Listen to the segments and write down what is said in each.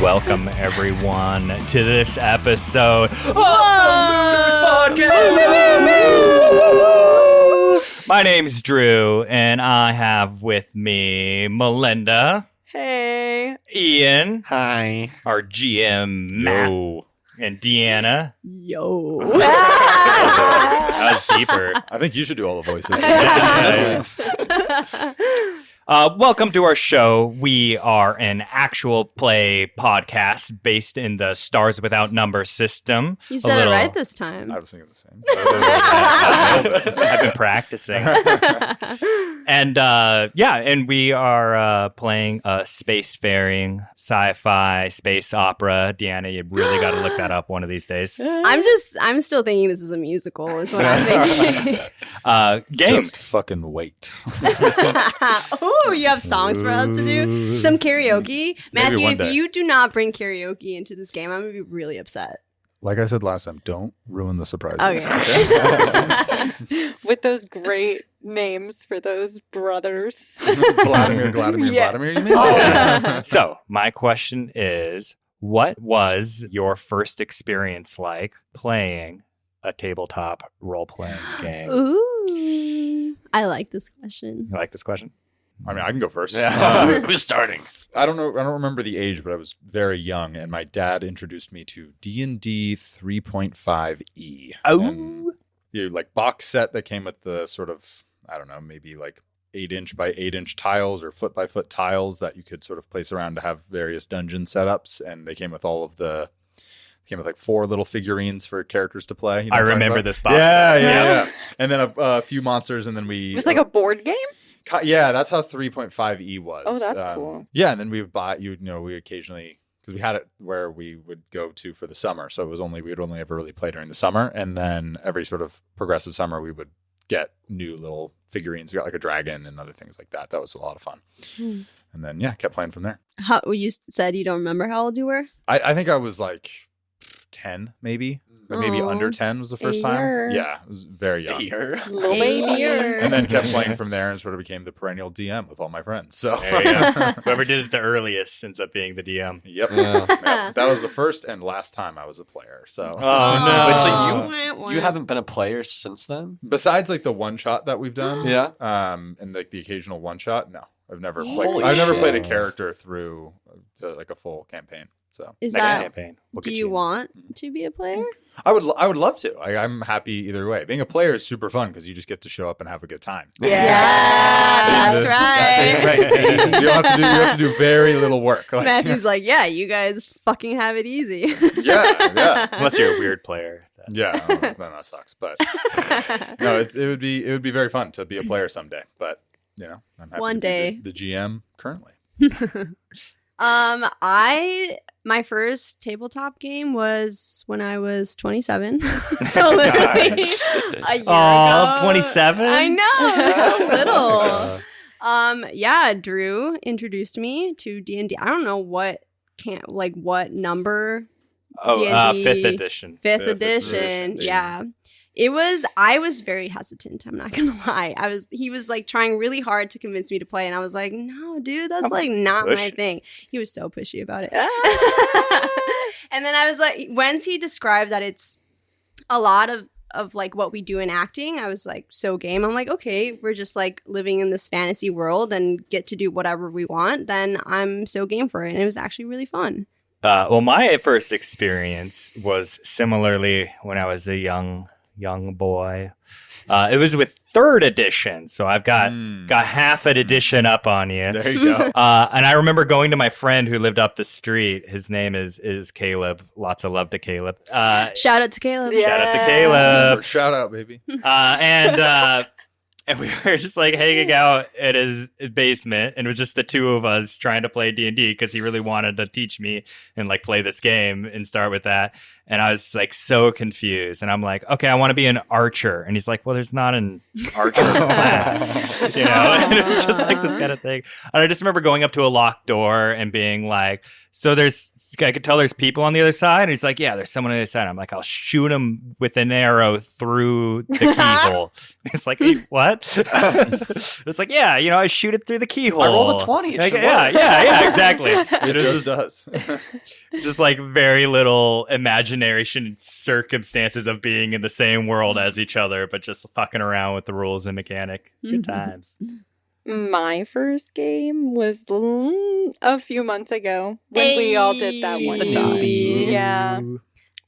Welcome, everyone, to this episode of the Looters Podcast. My name's Drew, and I have with me Melinda. Hey. Ian. Hi. Our GM, Matt. Yo. And Deanna. Yo. That was deeper. I think you should do all the voices. Welcome to our show. We are an actual play podcast based in the Stars Without Number system. You said it right this time. I was thinking the same. I've been practicing. And we are playing a spacefaring sci-fi space opera. Deanna, you really got to look that up one of these days. I'm still thinking this is a musical is what I'm thinking. Game. Just fucking wait. Oh, you have songs for us to do? Some karaoke? Matthew, one if day. you do not bring karaoke into this game, I'm going to be really upset. Like I said last time, don't ruin the surprise. Okay. With those great names for those brothers. Vladimir, Yeah. Vladimir, you mean? So, my question is, what was your first experience like playing a tabletop role-playing game? Ooh. I like this question. You like this question? I mean, I can go first. Who's starting? I don't remember the age, but I was very young, and my dad introduced me to D&D 3.5e. Oh. And, like box set that came with the sort of, I don't know, maybe like 8-inch by 8-inch tiles or foot by foot tiles that you could sort of place around to have various dungeon setups, and they came with all of the. Came with like 4 little figurines for characters to play. You know I what I'm talking remember about? this box. Yeah. And then a few monsters, and then we. It was like a board game? Yeah, that's how 3.5e was. Oh, that's cool. Yeah, and then we would buy. We occasionally, because we had it where we would go to for the summer, so it was we would only ever really play during the summer, and then every sort of progressive summer we would get new little figurines. We got like a dragon and other things like that. That was a lot of fun. And then kept playing from there. You said you don't remember how old you were? I think I was like 10, maybe. Or maybe Aw. under 10 was the first time. year. Yeah, it was very young. Little baby. And then kept playing from there and sort of became the perennial DM with all my friends. So There you go. Whoever did it the earliest ends up being the DM. Yep. Yeah, that was the first and last time I was a player. So Oh, Wait, so Wah, you wah. haven't been a player since then? besides like the one shot that we've done, Yeah. and like the occasional one shot, no. I've never Holy I've never played a shit. character through to like a full campaign. So Is Next that? campaign. We'll Do get you want to be a player? I would love to. I'm happy either way. Being a player is super fun because you just get to show up and have a good time. Yeah, that's right. You have to do very little work. Like, Matthew's like, yeah, you guys fucking have it easy. yeah. Unless you're a weird player. Yeah, then that sucks. But no, it would be very fun to be a player someday. But I'm happy One to be day. the GM currently. My first tabletop game was when I was 27. So literally a year ago. 27? I know, it was so little. Drew introduced me to D&D. I don't know what number. Oh, D&D 5th edition. Fifth Fifth edition. edition. Yeah. I was very hesitant. I'm not gonna lie. He was like trying really hard to convince me to play, and I was like, no, dude, that's like not my pushy. thing. He was so pushy about it. And then I was like, once he described that it's a lot of like what we do in acting, I was like so game. I'm like, okay, we're just like living in this fantasy world and get to do whatever we want. Then I'm so game for it, and it was actually really fun. Well, my first experience was similarly when I was a young boy. It was with 3rd edition, so I've got half an edition up on you. There you go. And I remember going to my friend who lived up the street. His name is Caleb. Lots of love to Caleb. Shout out to Caleb. Shout out to Caleb. Shout out, baby. And we were just like hanging out at his basement, and it was just the two of us trying to play D&D because he really wanted to teach me and like play this game and start with that. And I was like so confused, and I'm like, okay, I want to be an archer, and he's like, well, there's not an archer class, you know. And it was just like this kind of thing. And I just remember going up to a locked door and being like, So I could tell there's people on the other side. And he's like, yeah, there's someone on the other side. I'm like, I'll shoot him with an arrow through the keyhole. He's like, hey, what? It's like, yeah, I shoot it through the keyhole. I rolled a 20. It Like, should yeah, work. yeah, exactly. It just does. It's just like very little imagination circumstances of being in the same world as each other, but just fucking around with the rules and mechanic. Good times. My first game was a few months ago when we all did that She's one. the shot. newbie. Yeah,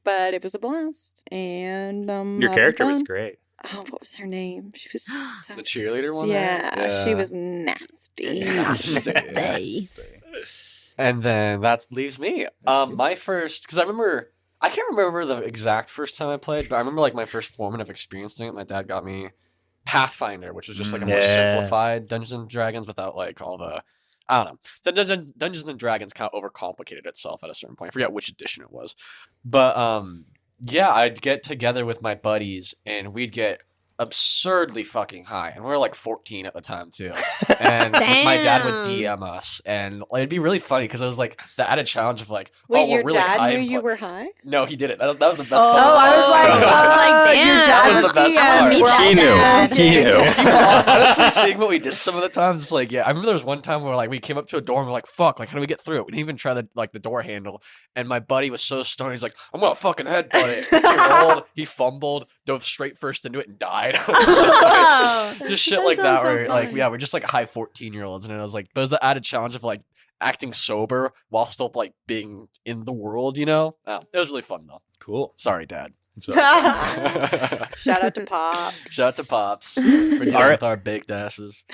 but it was a blast. And Your having character was fun. great. Oh, what was her name? She was so The cheerleader one? Yeah, she Yeah. was nasty. Nasty. And then that leaves me. My first, because I can't remember the exact first time I played, but I remember like my first formative experience doing it. My dad got me Pathfinder, which was just like a more Yeah. simplified Dungeons and Dragons without like all the, I don't know. The Dungeons and Dragons kind of overcomplicated itself at a certain point. I forget which edition it was, but yeah, I'd get together with my buddies and we'd get absurdly fucking high, and we were like 14 at the time too. And my dad would DM us, and like, it'd be really funny because it was like the added challenge of like, Wait, oh, we're your really high. dad knew and you were high? No, he didn't. That was the best Oh, part. I was like, Your damn. dad was the best part. Meet that He knew. dad. He knew. Honestly, seeing what we did some of the times, it's like, yeah, I remember there was one time where like we came up to a door and we're like, fuck, like how do we get through it? We didn't even try the door handle, and my buddy was so stoned, he's like, I'm gonna fucking headbutt it. He rolled, he fumbled, dove straight first into it, and died. Just shit That like that, sounds so where like fun. we're just like high 14-year-olds, and it was like, but it was the added challenge of like acting sober while still like being in the world, It was really fun though. Cool. Sorry, Dad. So, Shout out to Pop. Shout out to Pops for dealing Alright. with our baked asses.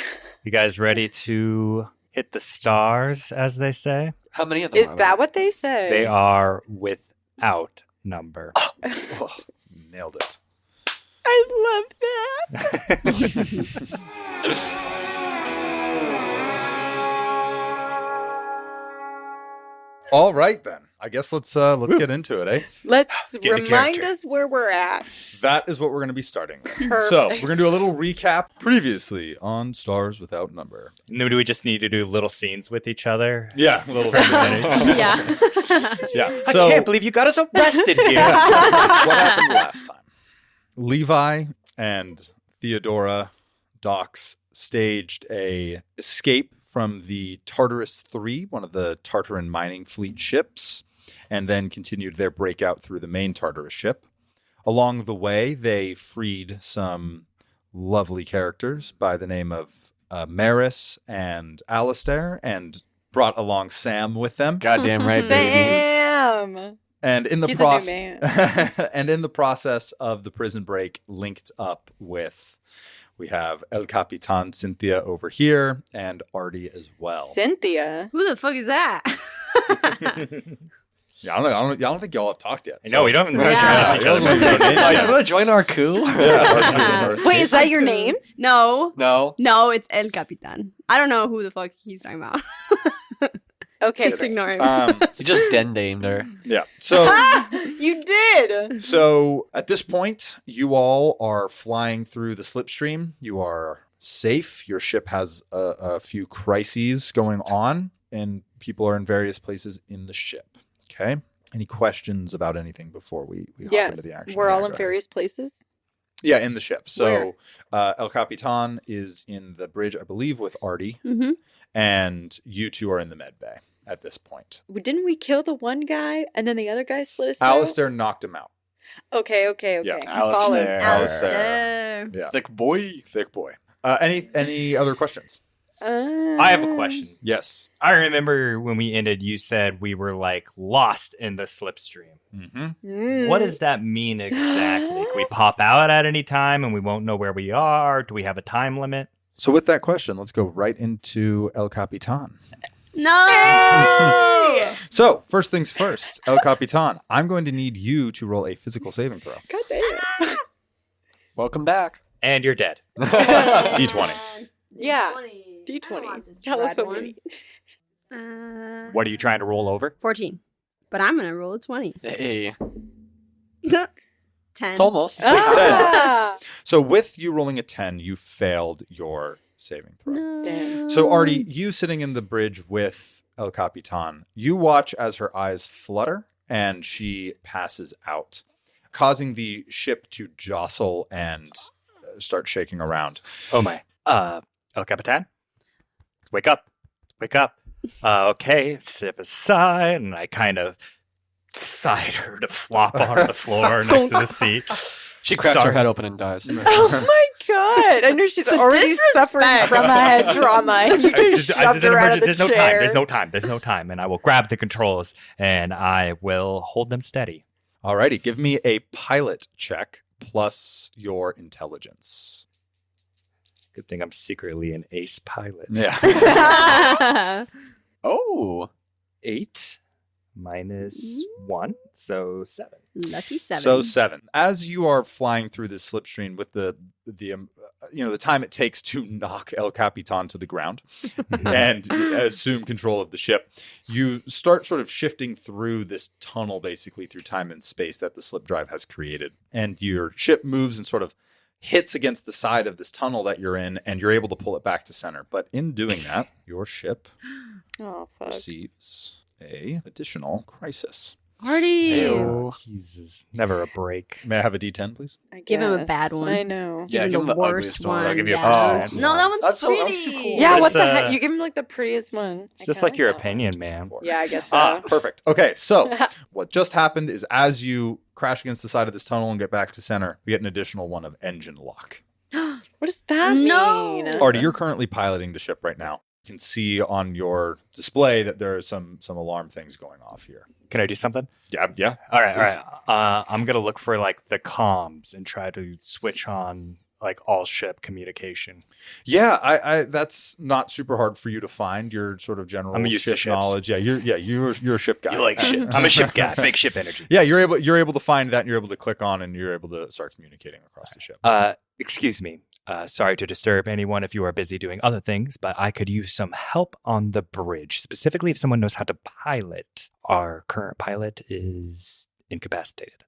You guys ready to hit the stars, as they say? How many of them Is are that what they say? They are without number. oh, nailed it. I love that. All right then. I guess let's get into it, eh? Let's Get into remind character. us where we're at. That is what we're going to be starting with. Perfect. So we're going to do a little recap previously on Stars Without Number. No, do we just need to do little scenes with each other? Yeah, a little. Yeah. Yeah. I So can't believe you got us arrested here. what happened last time? Levi and Theodora Dox staged a escape from the Tartarus 3, one of the Tartaran mining fleet ships, and then continued their breakout through the main Tartarus ship. Along the way, they freed some lovely characters by the name of Maris and Alistair, and brought along Sam with them. Goddamn right, baby. Sam. And in the He's a new man. and in the process of the prison break, linked up with, we have El Capitan Cynthia over here and Ardi as well. Cynthia. Who the fuck is that? Yeah, I don't think y'all have talked yet. No, we don't Yeah. recognize each other. Oh, you want to join our coup? Wait, is that your name? No. No. No, it's El Capitan. I don't know who the fuck he's talking about. Okay. Just ignore him. You just named her. Yeah. So You did. So at this point, you all are flying through the slipstream. You are safe. Your ship has a few crises going on, and people are in various places in the ship. Okay. Any questions about anything before we hop Yes. into the action? We're Yeah, all go in ahead. various places. Yeah, in the ship. So El Capitan is in the bridge, I believe, with Ardi, Mm-hmm. and you two are in the med bay at this point. Didn't we kill the one guy and then the other guy slit his throat? Alistair knocked him out. Okay. Yeah, I'm following. Alistair. Yeah, Thick boy. thick boy. Any other questions? I have a question. Yes. I remember when we ended, you said we were like lost in the slipstream. Mm-hmm. What does that mean exactly? Can we pop out at any time and we won't know where we are? Do we have a time limit? So with that question, let's go right into El Capitan. No. So first things first, El Capitan, I'm going to need you to roll a physical saving throw. God damn. Welcome back. And you're dead. D20. Yeah. I don't D20. want this Tell us red what we one. need. What are you trying to roll over? 14. But I'm going to roll a 20. Hey. 10. It's almost. Ah. So with you rolling a 10, you failed your saving throw. No. Damn. So Ardi, you sitting in the bridge with El Capitan, you watch as her eyes flutter and she passes out, causing the ship to jostle and start shaking around. Oh my. El Capitan? Wake up. Wake up. Okay, step aside. And I kind of side her to flop onto the floor next to the seat. She cracks Sorry. her head open and dies. Oh my god! I know she's The already disrespect. suffering from a head trauma, and you just shoved her out of the There's no time. chair. There's no time. And I will grab the controls and I will hold them steady. Alrighty, give me a pilot check plus your intelligence. Good thing I'm secretly an ace pilot. Yeah. Oh. 8 minus 1, so 7. Lucky 7. So 7. As you are flying through this slipstream with the time it takes to knock El Capitan to the ground and assume control of the ship, you start sort of shifting through this tunnel, basically through time and space that the slip drive has created. And your ship moves and sort of hits against the side of this tunnel that you're in, and you're able to pull it back to center. But in doing that, your ship Oh fuck! receives a additional crisis. Ardi. Ew. Jesus. Never a break. May I have a D10, please? I Give him a guess. bad one. I know. Give Yeah, him give him the the worst ugliest one. one. I'll give you a yes. percent. No, that one's That's so- pretty. that was too cool. Yeah, It's, what the heck? You give him like the prettiest one. It's I just kinda like your that one. opinion, man. Yeah, I guess so. Ah, perfect. Okay, so what just happened is as you crash against the side of this tunnel and get back to center, we get an additional one of engine lock. What does that No. mean? Artie, you're currently piloting the ship right now. You can see on your display that there are some alarm things going off here. Can I do something? Yeah. All right. I'm gonna look for like the comms and try to switch on like all ship communication. Yeah, I that's not super hard for you to find. Your sort of general I'm used to ship ships. knowledge. Yeah, you're a ship guy. You like ship? I'm a ship guy. Big ship energy. Yeah, you're able to find that and you're able to click on and you're able to start communicating across the ship. Excuse me. Sorry to disturb anyone if you are busy doing other things, but I could use some help on the bridge, specifically if someone knows how to pilot. Our current pilot is incapacitated.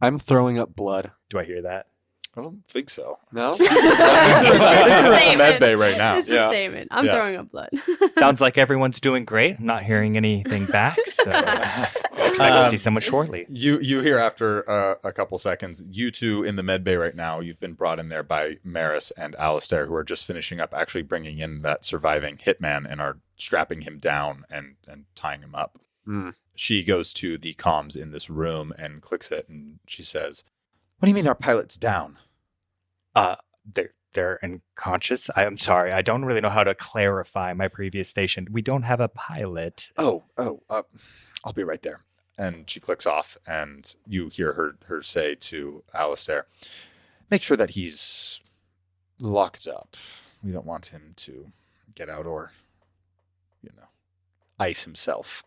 I'm throwing up blood. Do I hear that? I don't think so. No? It's just a We're in the statement. med bay right now. It's Yeah. a statement. I'm Yeah. throwing up blood. Sounds like everyone's doing great. I'm not hearing anything back, so I expect to see someone shortly. You hear after a couple seconds, you two in the med bay right now, you've been brought in there by Maris and Alistair, who are just finishing up actually bringing in that surviving hitman and are strapping him down and tying him up. Mm. She goes to the comms in this room and clicks it, and she says, "What do you mean our pilot's down?" They're unconscious. I'm sorry. I don't really know how to clarify my previous station. We don't have a pilot. I'll be right there. And she clicks off, and you hear her say to Alistair, "Make sure that he's locked up. We don't want him to get out or, ice himself.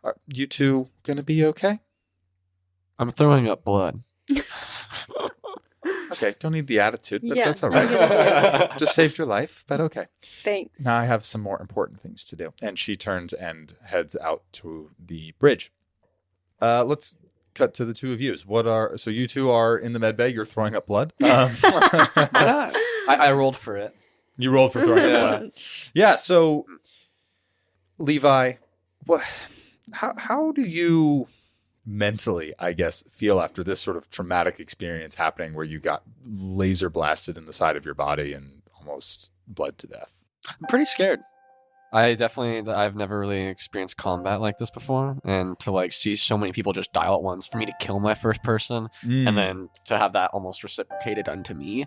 Are you two gonna be okay?" I'm throwing up blood. Okay, don't need the attitude, but Yeah, that's all I'm right. gonna Just saved your life, but okay. Thanks. Now I have some more important things to do. And she turns and heads out to the bridge. Let's cut to the two of you. So you two are in the med bay. You're throwing up blood. I rolled for it. You rolled for throwing up blood. Yeah. So Levi, how do you mentally, I guess, feel after this sort of traumatic experience happening where you got laser blasted in the side of your body and almost bled to death? I'm pretty scared. I've never really experienced combat like this before, and to like see so many people just die at once, for me to kill my first person, and then to have that almost reciprocated unto me,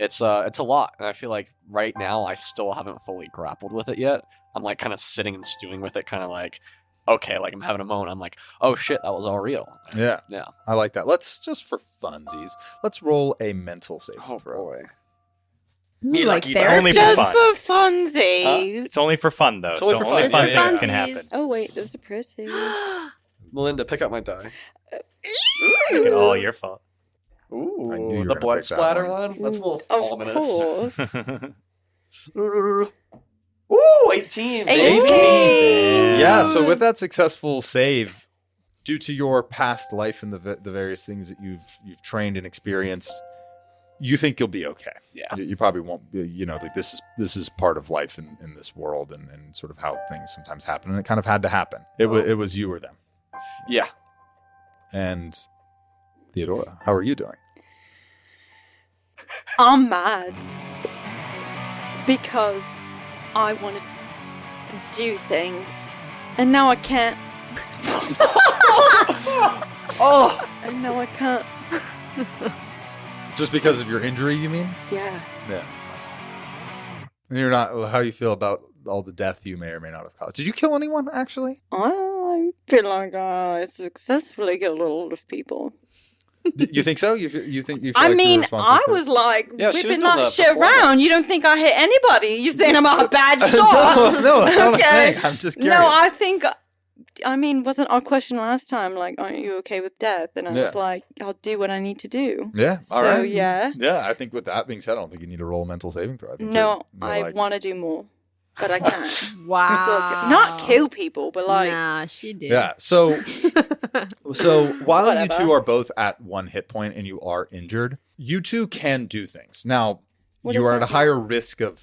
it's a lot. And I feel like right now I still haven't fully grappled with it yet. I'm like kind of sitting and stewing with it, kind of like, okay, like I'm having a moment. I'm like, oh shit, that was all real. Yeah. Yeah. I like that. Let's just for funsies, let's roll a mental save Oh throw. boy. This is Me like lucky therapy. Only for Just fun. for funsies. It's only for fun, though. It's only so for only fun. fun Just things can funsies. happen. Oh wait, those are pretty. Melinda, pick up my die. Make it all your fault. Ooh, I knew you were the gonna blood pick that splatter one. one. That's a little Of ominous. course. Ooh, 18. 18. Yeah, so with that successful save, due to your past life and the various things that you've trained and experienced, you think you'll be okay. Yeah. You probably won't be, like this is part of life in this world and sort of how things sometimes happen. And it kind of had to happen. It was you or them. Yeah. And Theodora, how are you doing? I'm mad because I want to do things and now I can't. And now I can't. Just because of your injury, you mean? Yeah. Yeah. And you're not, how you feel about all the death you may or may not have caused. Did you kill anyone, actually? I feel like I successfully killed a lot of people. You think so? You think you feel I like mean, you're responsible I for it? was like Yeah, she was whipping doing that the shit around. performance. You don't think I hit anybody? You're saying I'm a bad shot? No, that's not what I'm Okay. saying. I'm just curious. No, I think, wasn't our question last time, like, aren't you okay with death? And I Yeah. was like, I'll do what I need to do. Yeah, all So, right. yeah. Yeah, I think with that being said, I don't think you need to roll a mental saving throw. I think No, you're I like- want to do more, but I can't. So it's Wow. not kill people, but like, Nah, she did. Yeah, so while you Whatever. two are both at 1 hit point and you are injured, you two can do things. Now, What you does are at that a higher risk of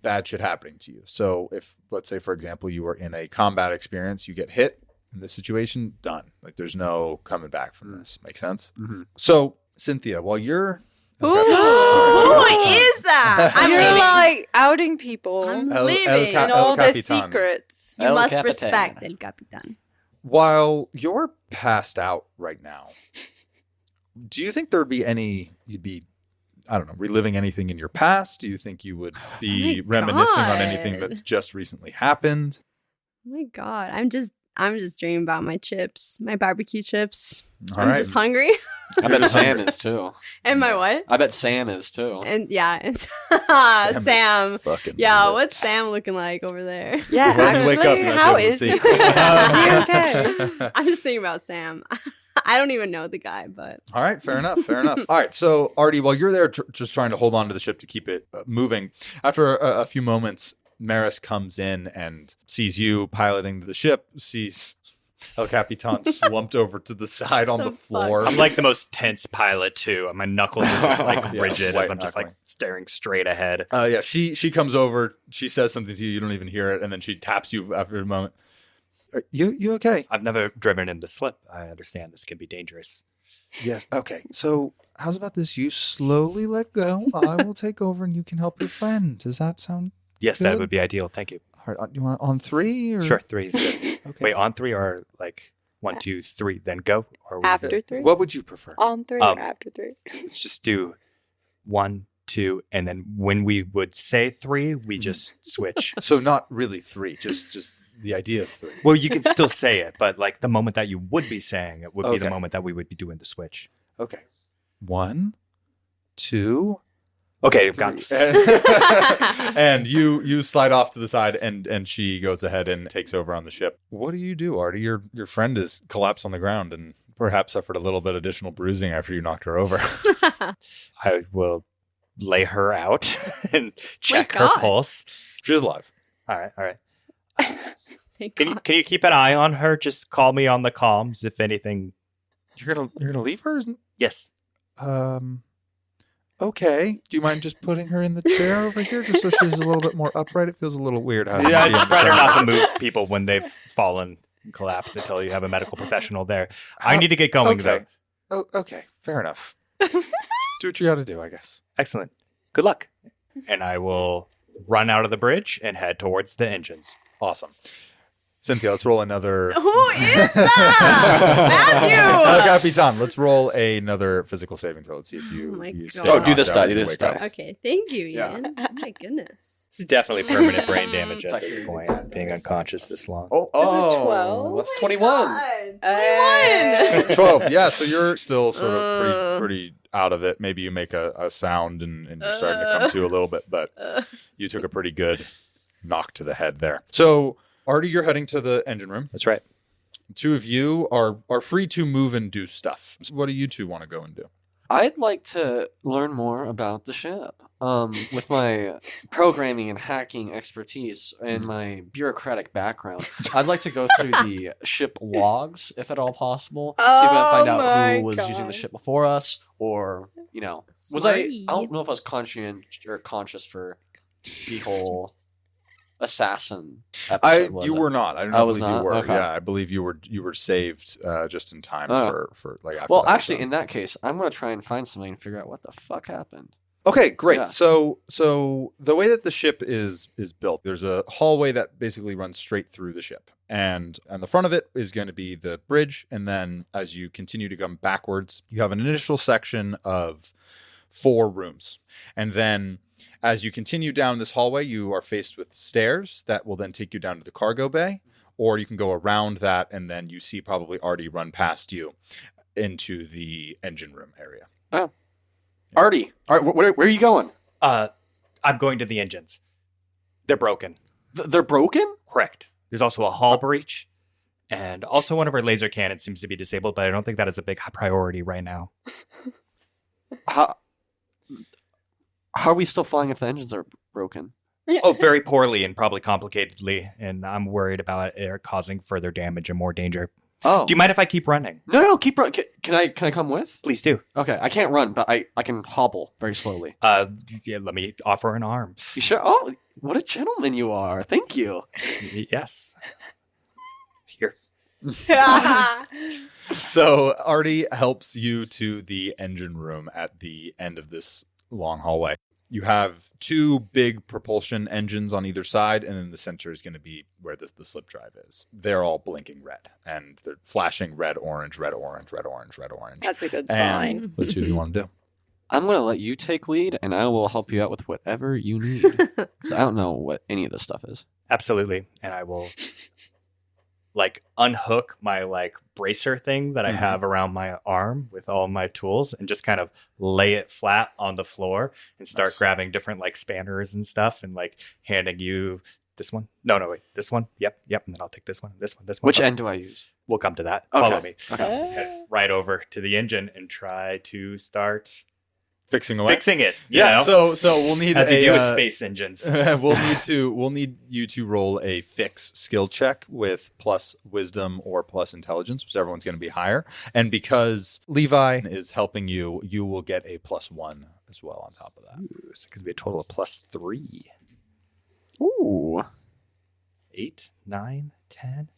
bad shit happening to you. So if, let's say, for example, you are in a combat experience, you get hit in this situation, done. Like there's no coming back from this. Make sense? Mm-hmm. So, Cynthia, while you're... Who Okay, who sorry. is that? I'm you're leaving. like outing people I'm El leaving. Ca- and all their Capitan. secrets. You El must Capitan. respect El Capitan. While you're passed out right now, do you think there would be you'd be, I don't know, reliving anything in your past? Do you think you would be Oh my reminiscing on God. anything that's just recently happened? Oh my god, I'm just dreaming about my chips, my barbecue chips. All I'm right. just hungry. I bet Sam is too. And my what? I bet Sam is too. And yeah, it's is Sam. fucking Yeah, lit. what's Sam looking like over there? Yeah, When you wake up, actually, you might how be able to is see. he? Is he okay? I'm just thinking about Sam. I don't even know the guy, but All right, fair enough, fair enough. All right, so Ardi, while you're there just trying to hold on to the ship to keep it moving, after a few moments, Maris comes in and sees you piloting the ship, sees El Capitan slumped over to the side on So the floor. I'm like the most tense pilot too. My knuckles are just like Yeah, rigid white as I'm just like knuckling. staring straight ahead. Yeah, she comes over, she says something to you, you don't even hear it, and then she taps you after a moment. You okay? I've never driven in the slip. I understand this can be dangerous. Yes. Okay. So how's about this? You slowly let go. I will take over and you can help your friend. Does that sound Yes, Good. that would be ideal. Thank you. hard? Do you want on 3? Or? Sure, 3 is good. Okay. Wait, on 3 or like 1, 2, 3, then go? Or we- After 3? What would you prefer? On 3 Um, or after 3? Let's just do 1, 2, and then when we would say 3, we just switch. So not really 3, just the idea of 3. Well, you can still say it, but like the moment that you would be saying it would be Okay. the moment that we would be doing the switch. Okay. 1, 2, Okay, I've got 3. And you slide off to the side and she goes ahead and takes over on the ship. What do, Artie? Your friend is collapsed on the ground and perhaps suffered a little bit additional bruising after you knocked her over. I will lay her out and check her God. pulse. She's alive. All right. thank Can you God. can you keep an eye on her? Just call me on the comms if anything. You're gonna leave her? Yes. Okay. Do you mind just putting her in the chair over here just so she's a little bit more upright? It feels a little weird. having Yeah, her be it's on the better chair. not to move people when they've fallen and collapsed until you have a medical professional there. I need to get going Okay. though. Oh, okay. Fair enough. Do what you got to do, I guess. Excellent. Good luck. And I will run out of the bridge and head towards the engines. Awesome. Cynthia, let's roll another. Who is that? Matthew! Capitan, let's roll another physical saving throw. Let's see if you. Oh my you God. stay Oh, do this knocked die, out do and this wake die. up. Okay, thank you, Yeah. Ian. Oh my goodness. This is definitely permanent brain damage at this point, being unconscious this long. Oh, 12? What's Oh 21? 21! 12. Yeah, so you're still sort of pretty out of it. Maybe you make a sound and you're starting to come to a little bit, but you took a pretty good knock to the head there. So, Artie, you're heading to the engine room. That's right. Two of you are free to move and do stuff. So what do you two want to go and do? I'd like to learn more about the ship. With my programming and hacking expertise and my bureaucratic background, I'd like to go through the ship logs, if at all possible, see if I can find out who was using the ship before us, or was I don't know if I was conscious for the whole assassin episode. You were not. I don't believe you were. Okay. Yeah, I believe you were saved just in time for like after. Well, actually, in that case, I'm gonna try and find something and figure out what the fuck happened. Okay, great. Yeah. So the way that the ship is built, there's a hallway that basically runs straight through the ship. And on the front of it is going to be the bridge. And then as you continue to come backwards, you have an initial section of 4 rooms. And then as you continue down this hallway, you are faced with stairs that will then take you down to the cargo bay. Or you can go around that, and then you see probably Ardi run past you into the engine room area. Oh. Ardi, all right, where are you going? I'm going to the engines. They're broken. They're broken? Correct. There's also a hull breach, and also one of our laser cannons seems to be disabled, but I don't think that is a big priority right now. How are we still flying if the engines are broken? Oh, very poorly and probably complicatedly, and I'm worried about it causing further damage and more danger. Oh. Do you mind if I keep running? No, keep running. Can I come with? Please do. Okay, I can't run, but I can hobble very slowly. Yeah, let me offer an arm. You sure? Oh, what a gentleman you are. Thank you. Yes. Here. So Ardi helps you to the engine room at the end of this long hallway. You have 2 big propulsion engines on either side, and then the center is going to be where the slip drive is. They're all blinking red, and they're flashing red, orange, red, orange, red, orange, red, orange. That's a good sign. And what do you want to do? I'm going to let you take lead, and I will help you out with whatever you need. Because I don't know what any of this stuff is. Absolutely. And I will unhook my bracer thing that I have around my arm with all my tools and just kind of lay it flat on the floor and start grabbing different spanners and stuff and handing you this one. No, wait. This one. Yep. And then I'll take this one. Which end do I use? We'll come to that. Okay. Follow me. Okay. Head right over to the engine and try to start fixing it. You know? So we'll need as you do with space engines. we'll need you to roll a fix skill check with plus wisdom or plus intelligence, which everyone's going to be higher. And because Levi is helping you, you will get a +1 as well on top of that. Ooh, so it could be a total of +3. Ooh. 8, 9, 10,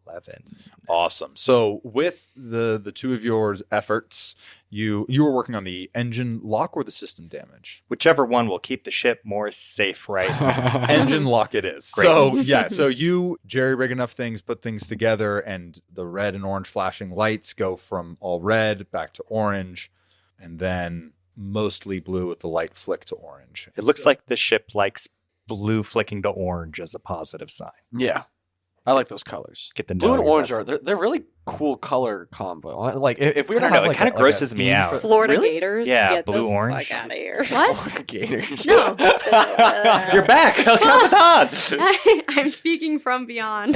11. Awesome. So with the 2 of yours efforts, you were working on the engine lock or the system damage? Whichever one will keep the ship more safe right now. Engine lock it is. Great. So you jerry-rig enough things, put things together, and the red and orange flashing lights go from all red back to orange, and then mostly blue with the light flick to orange. It looks like the ship likes blue flicking to orange as a positive sign. Yeah. I like those colors. Get the blue and orange they're really cool color combo. If we were to have it kind of grosses me out. Florida really? Gators. Yeah, get blue the orange. Fuck out of here. What? Florida Gators. No. You're back, Capitan. I'm speaking from beyond.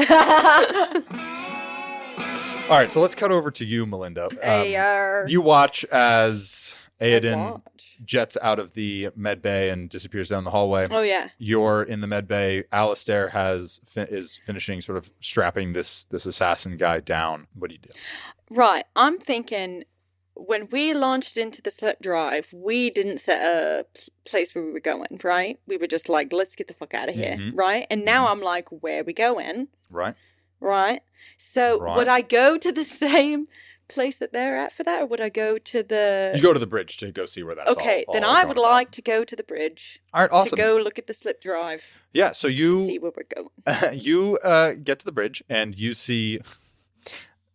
All right, so let's cut over to you, Melinda. You watch as Aiden jets out of the med bay and disappears down the hallway. Oh, yeah. You're in the med bay. Alistair is finishing sort of strapping this assassin guy down. What do you do? Right. I'm thinking when we launched into the slip drive, we didn't set a place where we were going, right? We were just like, let's get the fuck out of here, right? And now I'm like, where are we going? Right. So would I go to the same place that they're at for that, or would I go to the... You go to the bridge to go see where that's all then I would like to go to the bridge. All right, awesome. To go look at the slip drive. Yeah, so you... see where we're going. You get to the bridge, and you see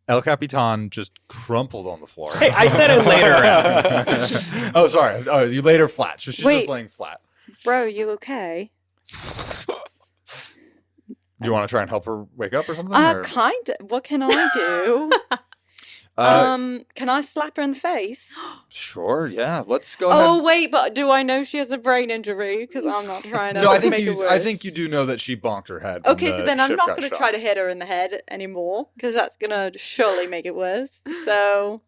El Capitan just crumpled on the floor. Hey, I said it later around. Oh, sorry. Oh, you laid her flat. So she's just laying flat. Bro, you okay? You want to try and help her wake up or something? Kind of. What can I do? Can I slap her in the face? Sure, yeah. Let's go ahead. Oh, wait, but do I know she has a brain injury? Because I'm not trying to make it worse. I think you do know that she bonked her head. Okay, so then I'm not going to try to hit her in the head anymore, because that's going to surely make it worse. So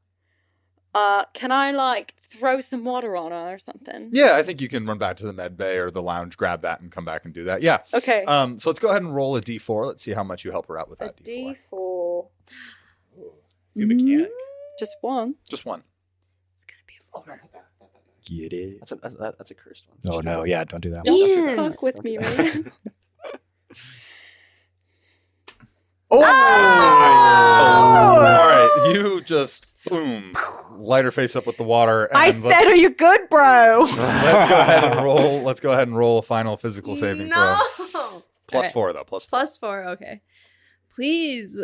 Can I like throw some water on her or something? Yeah, I think you can run back to the med bay or the lounge, grab that, and come back and do that. Yeah. Okay. So let's go ahead and roll a d4. Let's see how much you help her out with that d4. D4. You mechanic. Just one. Just one. It's gonna be a roller. Get it. That's a cursed one. Oh no, yeah, don't do that. Ian. Fuck with me, man. Oh! Oh! All right, you just boom, light her face up with the water. And I said, "Are you good, bro?" let's go ahead and roll. Let's go ahead and roll a final physical saving throw. No. Plus 4 though. Plus 4. +4. Okay. Please.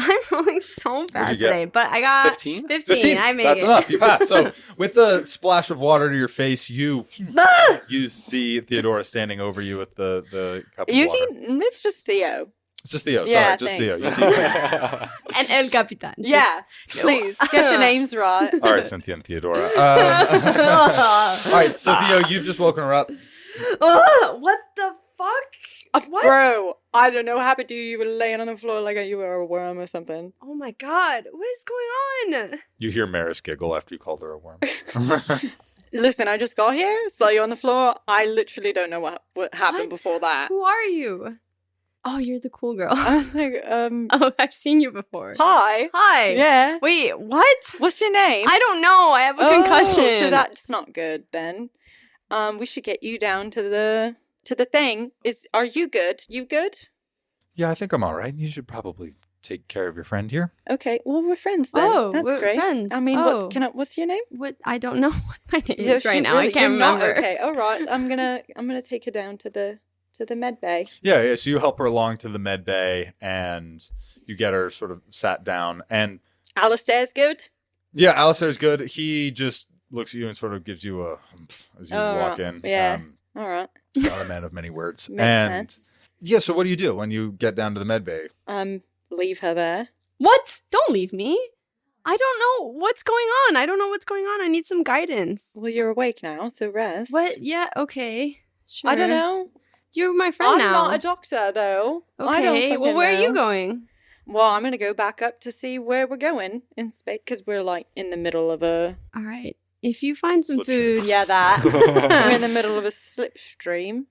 I'm rolling so bad you get? today, but I got 15? 15. I made That's it. enough. You pass. So with the splash of water to your face, you Ah! see Theodora standing over you with the cup of You water. can. It's just Theo. It's just Theo. Yeah, Sorry, just thanks. Theo. You see. And El Capitan. Yeah. Please get the names right. All right, Cynthia and Theodora. All right, so Theo, you've just woken her up. What the fuck? What? Bro, I don't know what happened to you. You were laying on the floor like you were a worm or something. Oh my god. What is going on? You hear Maris giggle after you called her a worm. Listen, I just got here, saw you on the floor. I literally don't know what happened What? before that. Who are you? Oh, you're the cool girl. I was like, Oh, I've seen you before. hi. Hi. Yeah. Wait, what? What's your name? I don't know. I have a concussion. So that's not good then. We should get you down to the thing. Are you good? You good? Yeah, I think I'm all right. You should probably take care of your friend here. Okay. Well, we're friends then. Oh, that's we're great. friends. I mean, Oh. what's your name? What? I don't know what my name Yeah, is right shoot, now. I really? can't You're not? remember. Okay. All right. I'm gonna take her down to the med bay. Yeah. So you help her along to the med bay, and you get her sort of sat down. And Alistair's good. yeah, Alistair's good. He just looks at you and sort of gives you a humph as you Oh, walk right. in. Yeah. All right. Not a man of many words. Makes and sense. yeah, so what do you do when you get down to the med bay? Leave her there. What? Don't leave me. I don't know what's going on. I don't know what's going on. I need some guidance. Well, you're awake now, so rest. What? Yeah, okay. Sure. I don't know. You're my friend I'm now. not a doctor, though. I don't Okay. Well, fucking where are you know. going? Well, I'm going to go back up to see where we're going in space, because we're, like, in the middle of a... All right. If you find some Slipstream. food, Yeah, that. We're in the middle of a slipstream.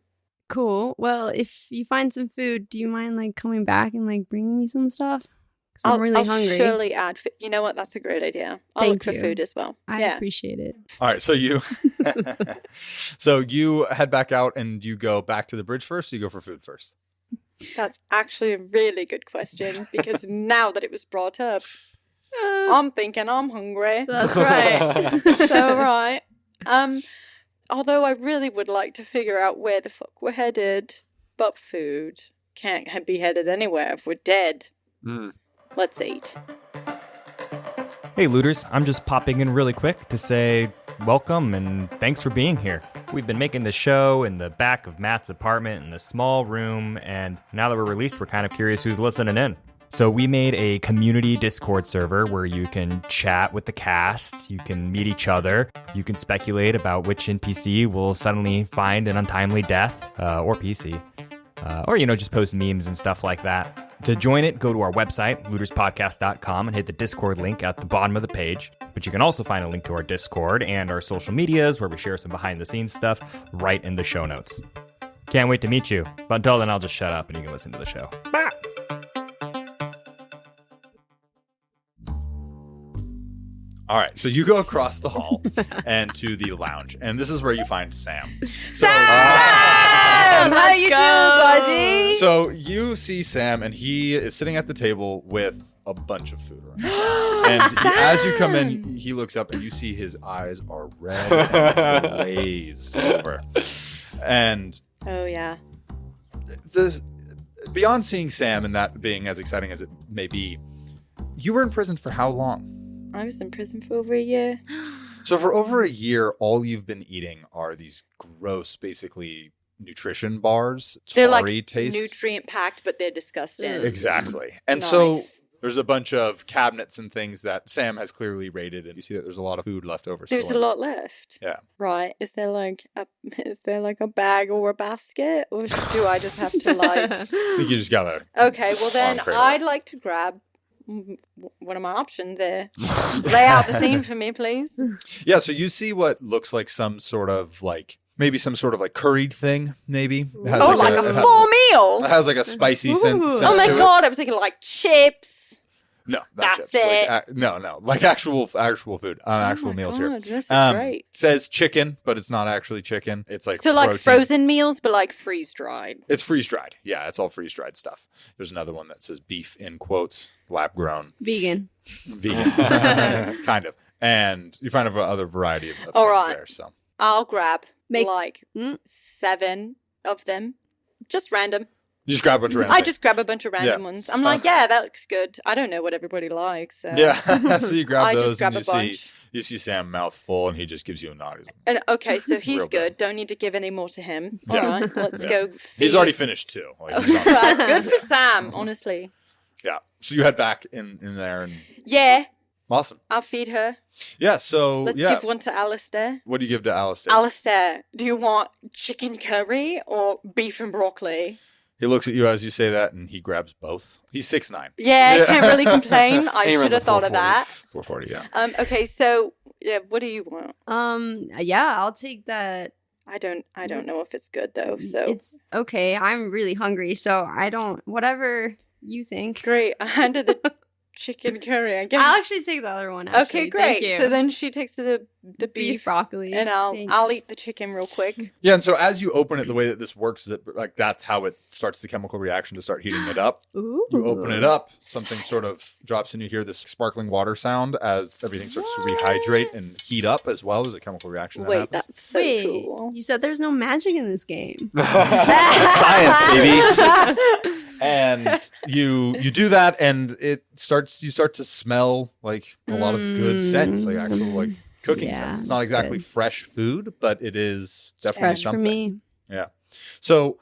cool. Well, if you find some food, do you mind like coming back and like bringing me some stuff? Because I'm really hungry. Surely add food. You know what? That's a great idea. I'll Thank look for you. food as well. I yeah. appreciate it. All right, so you so you head back out and you go back to the bridge first, or you go for food first? That's actually a really good question, because now that it was brought up, I'm thinking I'm hungry. That's right. So, right. Although I really would like to figure out where the fuck we're headed, but food can't be headed anywhere if we're dead. Mm. Let's eat. Hey looters, I'm just popping in really quick to say welcome and thanks for being here. We've been making the show in the back of Matt's apartment in a small room, and now that we're released, we're kind of curious who's listening in. So we made a community Discord server where you can chat with the cast, you can meet each other, you can speculate about which NPC will suddenly find an untimely death, or PC, or, just post memes and stuff like that. To join it, go to our website, looterspodcast.com, and hit the Discord link at the bottom of the page. But you can also find a link to our Discord and our social medias where we share some behind-the-scenes stuff right in the show notes. Can't wait to meet you. But until then, I'll just shut up and you can listen to the show. Bye! All right, so you go across the hall and to the lounge, and this is where you find Sam. So, How you doing, buddy? So you see Sam, and he is sitting at the table with a bunch of food around. And as you come in, he looks up, and you see his eyes are red and glazed over. And Oh, yeah. beyond seeing Sam and that being as exciting as it may be, you were in prison for how long? I was in prison for over a year. So for over a year, all you've been eating are these gross, basically nutrition bars. They're Tarry like taste. nutrient packed, but they're disgusting. Exactly. And Nice. so there's a bunch of cabinets and things that Sam has clearly raided, and you see that there's a lot of food left over. There's still a in it. lot left. Yeah. Right. Is there like a bag or a basket, or do I just have to like? I think you just gotta. Okay. Well then, Arm cradle. I'd like to grab what are my options there? Lay out the scene for me, please. Yeah, so you see what looks like some sort of maybe some sort of curried thing, maybe. It has Like a full meal. It has like a spicy scent. Oh my god, I was thinking like chips. No, That's chips. it. No, like actual food, actual meals here. This is great. Says chicken, but it's not actually chicken. It's like So like protein. frozen meals, but like freeze dried. It's freeze dried. Yeah, it's all freeze dried stuff. There's another one that says beef in quotes, lab grown, Vegan. kind of. And you find other variety of All things right. there. So I'll grab Make- 7 of them, just random. you just grab a bunch of random I things. just grab a bunch of random ones. I'm like, yeah, that looks good. I don't know what everybody likes. So. Yeah, so you grab I those just grab and a bunch. you see Sam mouth full and he just gives you a nod. And okay, so he's Real good. Don't need to give any more to him. All Yeah. right, let's Yeah. go. He's feed. already finished too. He's on- Good for Sam, honestly. yeah. So you head back in there and Yeah, awesome. I'll feed her. Yeah. So Let's yeah. give one to Alistair. What do you give to Alistair? Alistair, do you want chicken curry or beef and broccoli? He looks at you as you say that, and he grabs both. He's 6'9". Yeah, can't really complain. I He should runs a have thought of 440. that. 440. Yeah. Okay, so yeah, what do you want? Yeah, I'll take that. I don't know if it's good though. So It's okay. I'm really hungry, so I don't. Whatever you think. great. I handed the chicken curry. I guess. I'll actually take the other one. Actually. Okay, great. Thank you. So then she takes the beef beef, broccoli, and I'll Thanks. eat the chicken real quick. Yeah. And so as you open it, the way that this works is that that's how it starts the chemical reaction to start heating it up. Ooh. You open it up, something sort of drops in. You hear this sparkling water sound as everything starts to rehydrate and heat up as well. There's a chemical reaction. That Wait, happens. that's so Wait, cool. you said there's no magic in this game. Science, baby. And you do that, and you start to smell like a lot of good scents, like actual like cooking Yeah, scents. It's not it's exactly good. fresh food, but it is It's definitely fresh something. for me. Yeah. So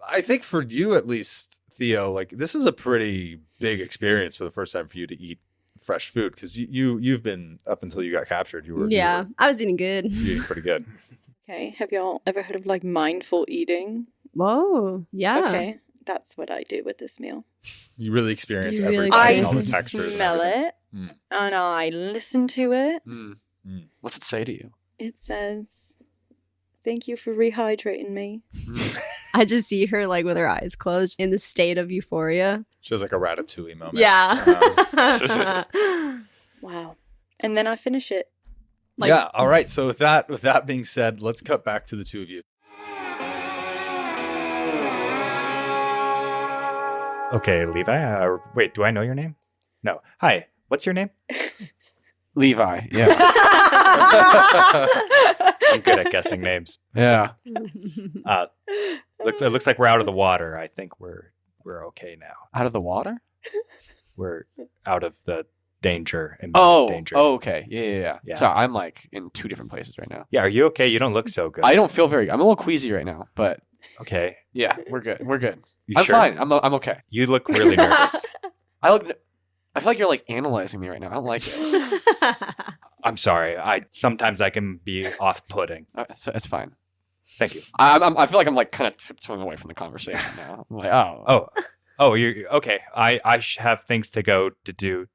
I think for you at least, Theo, like this is a pretty big experience for the first time for you to eat fresh food because you've been up until you got captured. You were I was eating good. eating pretty good. Okay, have y'all ever heard of like mindful eating? Whoa, yeah. Okay, that's what I do with this meal. You really experience You really everything, I all the textures. and smell everything. it Mm. and I listen to it. Mm. Mm. What's it say to you? It says, "Thank you for rehydrating me." I just see her like with her eyes closed in the state of euphoria. She has like a ratatouille moment. Yeah. Wow. And then I finish it. Like- Yeah. All right. So with that being said, let's cut back to the two of you. Okay, Levi. Wait, do I know your name? No. Hi. What's your name? Levi. Yeah. I'm good at guessing names. Yeah. It looks like we're out of the water. I think we're okay now. Out of the water? We're out of the danger. Danger. Oh, okay. Yeah. Yeah. So I'm like in 2 different places right now. Yeah. Are you okay? You don't look so good. I don't feel very good. I'm a little queasy right now, but Okay. yeah, we're good. We're good. You I'm sure? fine. I'm okay. You look really nervous. I feel like you're like analyzing me right now. I don't like it. I'm sorry. Sometimes I can be off-putting. So it's fine. Thank you. I feel like I'm like kind of tiptoeing away from the conversation now. I'm like, Oh, you're okay. I have things to go to do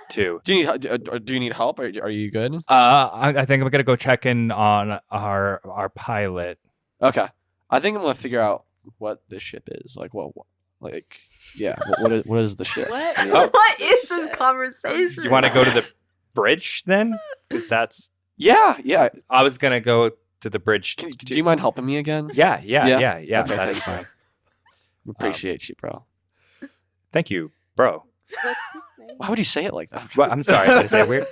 too. Do you need help? Are you good? I think I'm gonna go check in on our pilot. Okay. I think I'm gonna figure out what this ship is. Like what is the ship? What? Oh. What is this conversation? You want to go to the bridge then? Because that's. Yeah. I was gonna go to the bridge. Do you mind helping me again? Yeah. Okay, That's thank fine. Appreciate you, bro. Thank you, bro. Why would you say it like that? Well, I'm sorry. Did I say it weird?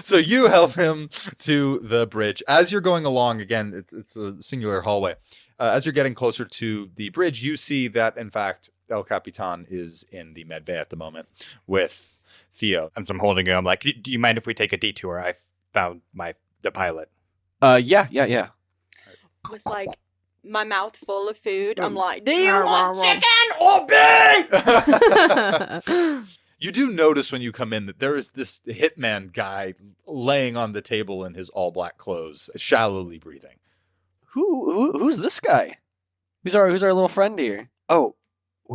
So you help him to the bridge. As you're going along, again, it's a singular hallway. As you're getting closer to the bridge, you see that, in fact, El Capitan is in the med bay at the moment with Theo. And so I'm holding him. I'm like, do you mind if we take a detour? I found the pilot. Yeah. With like my mouth full of food, I'm like, "Do you want chicken or beef?" You do notice when you come in that there is this hitman guy laying on the table in his all black clothes, shallowly breathing. Who's this guy? Who's our little friend here? Oh,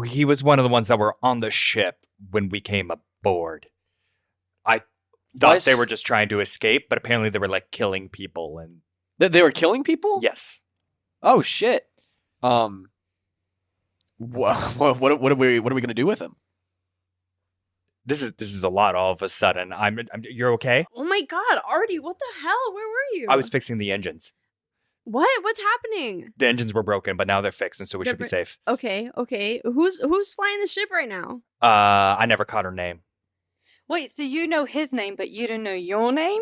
he was one of the ones that were on the ship when we came bored. I thought they were just trying to escape, but apparently they were like killing people and They were killing people? yes. Oh shit. What are we gonna do with him? This is a lot all of a sudden. You're okay? Oh my God, Ardi, what the hell? Where were you? I was fixing the engines. What? What's happening? The engines were broken, but now they're fixed, and so we They're should be br- safe. Okay. Who's flying the ship right now? I never caught her name. Wait, so you know his name, but you don't know your name?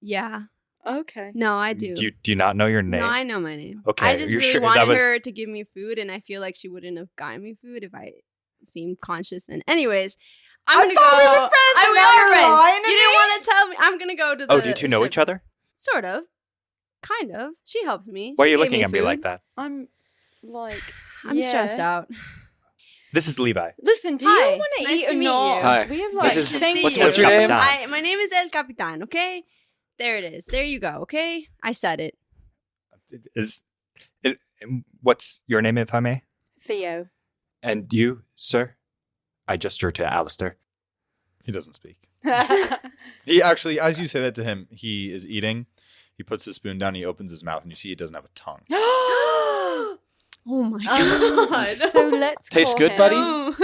Yeah. Okay. No, I do. Do you not know your name? No, I know my name. Okay, I just you're really sure that wanted was- her to give me food, and I feel like she wouldn't have gotten me food if I seemed conscious. And anyways, I'm gonna thought go. we were friends, and We now are you're friends. lying to You didn't me? want to tell me. I'm gonna go to the. Oh, do you two know ship. each other? Sort of. Kind of. She helped me. Why are She you gave looking at me food. like that? I'm like, I'm stressed out. This is Levi. Listen, do Hi, you want to nice eat to or meet not? you. Hi. We have Nice like to see things- you. What's your name? Capitan. My name is El Capitan. Okay, there it is. There you go. Okay, I said it. What's your name, if I may? Theo. And you, sir? I gesture to Alistair. He doesn't speak. He actually, as you say that to him, he is eating. He puts his spoon down. He opens his mouth, and you see he doesn't have a tongue. Oh my God. So let's Tastes call good, him. buddy? Oh.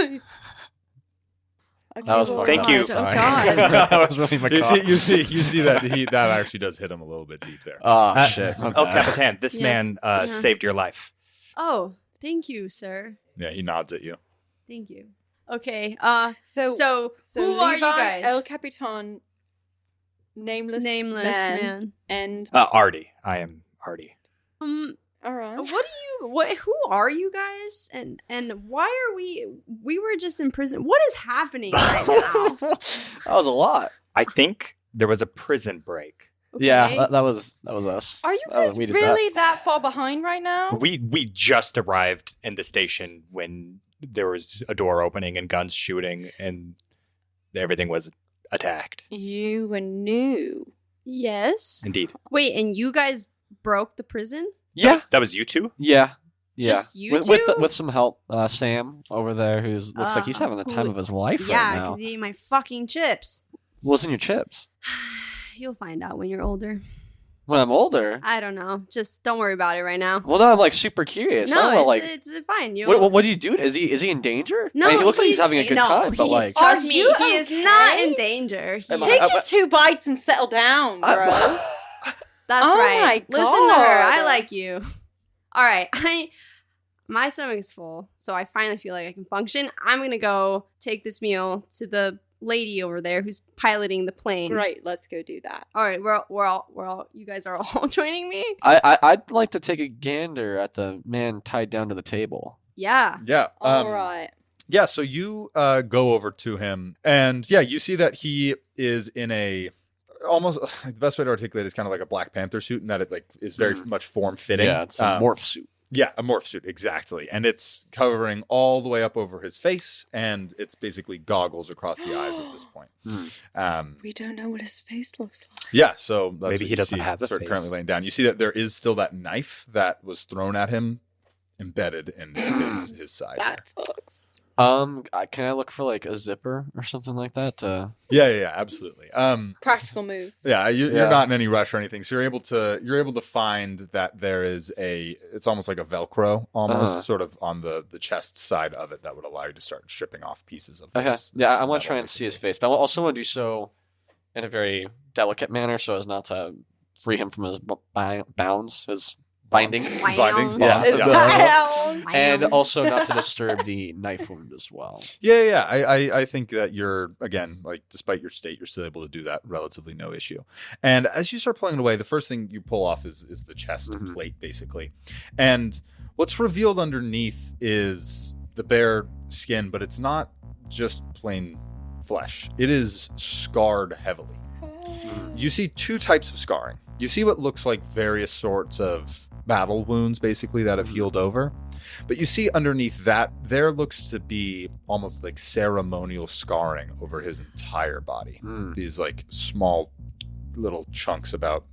Okay, That was well, fucked Thank you. Oh Sorry. God. That was really macabre. You see that that actually does hit him a little bit deep there. Oh shit. My El bad. Capitan, this Yes. man saved your life. Oh, thank you, sir. Yeah, he nods at you. Thank you. Okay. So So who are you Levi, guys? El Capitan, nameless man. and Ardi. I am Ardi. all right. Who are you guys? And why are we were just in prison. What is happening right now? That was a lot. I think there was a prison break. Okay. Yeah, that was us. Are you That was- guys we did really that far behind right now? We just arrived in the station when there was a door opening and guns shooting and everything was attacked. You were new. Yes. Indeed. Wait, and you guys broke the prison? Yeah. That was you two? Yeah. Just you with, two? with some help, Sam over there, who looks like he's having the time of his life Yeah, right now. because he ate my fucking chips. What's in your chips? You'll find out when you're older. When I'm older. I don't know. Just don't worry about it right now. Well, now I'm like super curious. I don't know, No, like, it's fine. You'll... what do you do? Is he in danger? No, I mean, he looks like he's having a good time, but like, trust Are me, you he is not okay? in danger. He- Am I- Take your 2 bites and settle down, bro. That's Oh right. my Listen to her. I God. like you. All right. My stomach is full, so I finally feel like I can function. I'm gonna go take this meal to the lady over there who's piloting the plane. Great, let's go do that. All right. We're all. You guys are all joining me. I'd like to take a gander at the man tied down to the table. Yeah. Yeah. All right. Yeah, so you go over to him, and yeah, you see that he is in a almost the best way to articulate it is kind of like a Black Panther suit, and that it like is very much form fitting. Yeah, it's a morph suit. Yeah, a morph suit, exactly, and it's covering all the way up over his face, and it's basically goggles across the eyes at this point. We don't know what his face looks like. Yeah, so that's Maybe what he you doesn't see have a sort of face. currently laying down. You see that there is still that knife that was thrown at him, embedded in his side. there. That sucks. Can I look for like a zipper or something like that? Yeah, absolutely. Practical move. Yeah, Yeah. you're not in any rush or anything, so you're able to find that there is it's almost like a Velcro, almost sort of on the chest side of it that would allow you to start stripping off pieces of. Okay. This, Yeah, I this want to try metal, and see his basically. face, but I also want to do so in a very delicate manner, so as not to free him from his bounds, his bindings. Bindings, Yeah. bonds, And also not to disturb the knife wound as well. Yeah. I think that you're, again, like, despite your state, you're still able to do that relatively no issue. And as you start pulling it away, the first thing you pull off is the chest plate, basically. And what's revealed underneath is the bare skin, but it's not just plain flesh. It is scarred heavily. You see 2 types of scarring. You see what looks like various sorts of battle wounds, basically, that have healed over. But you see underneath that, there looks to be almost like ceremonial scarring over his entire body. These like small little chunks about,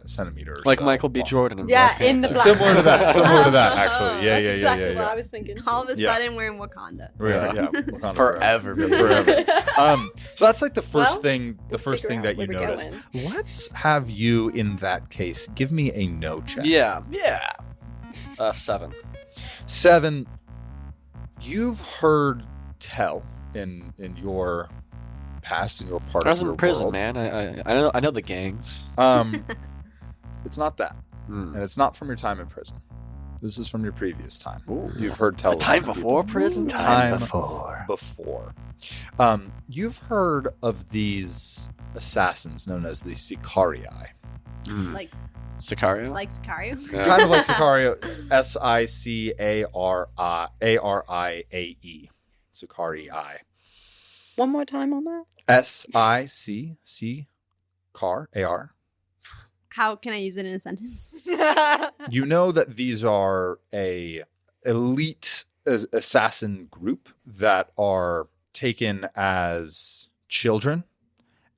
centimeter or Like so Michael B. long. Jordan in Yeah, Black in the Panther. Black Similar to that. Similar to that, actually. Yeah, That's yeah, exactly yeah, yeah, what yeah. I was thinking. All of a Yeah. sudden, we're in Wakanda. Yeah, Wakanda Forever, Yeah, baby. forever. So that's like the first Well, thing. The first figure thing out that where you we're notice. going. Let's have you in that case. Give me a no check. Yeah. 7. 7. You've heard tell in your past, in your part I was of your in prison, world. man. I know the gangs. It's not that, Mm. and it's not from your time in prison. This is from your previous time. Ooh. You've heard tell The of time these before people. prison? Time before. before. You've heard of these assassins known as the Sicarii. Mm. Like Sicario? Sicario. Yeah. Kind of like Sicario, Sicariae. Sicarii. One more time on that. SIC car AR. How can I use it in a sentence? You know that these are a elite assassin group that are taken as children